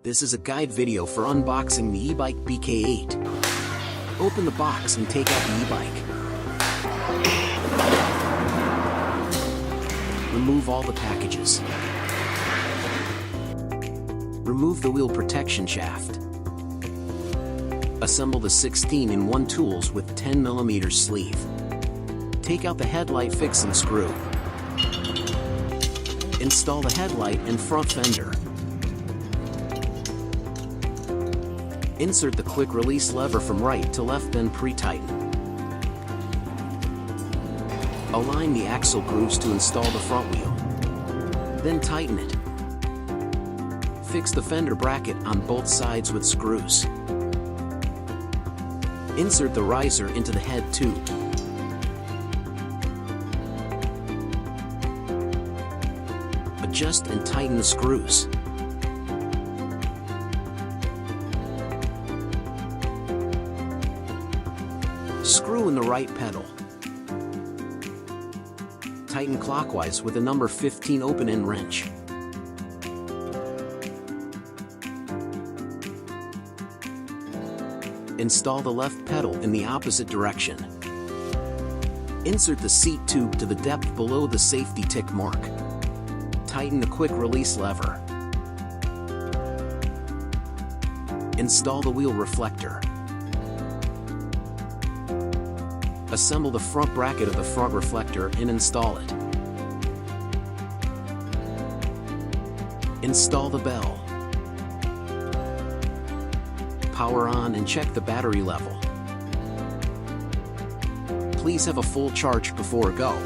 This is a guide video for unboxing the e-bike BK8. Open the box and take out the e-bike. Remove all the packages. Remove the wheel protection shaft. Assemble the 16-in-1 tools with 10mm sleeve. Take out the headlight fixing screw. Install the headlight and front fender. Insert the quick release lever from right to left, then pre-tighten. Align the axle grooves to install the front wheel. Then tighten it. Fix the fender bracket on both sides with screws. Insert the riser into the head tube. Adjust and tighten the screws. Screw in the right pedal. Tighten clockwise with a number 15 open-end wrench. Install the left pedal in the opposite direction. Insert the seat tube to the depth below the safety tick mark. Tighten the quick release lever. Install the wheel reflector. Assemble the front bracket of the front reflector and install it. Install the bell. Power on and check the battery level. Please have a full charge before go.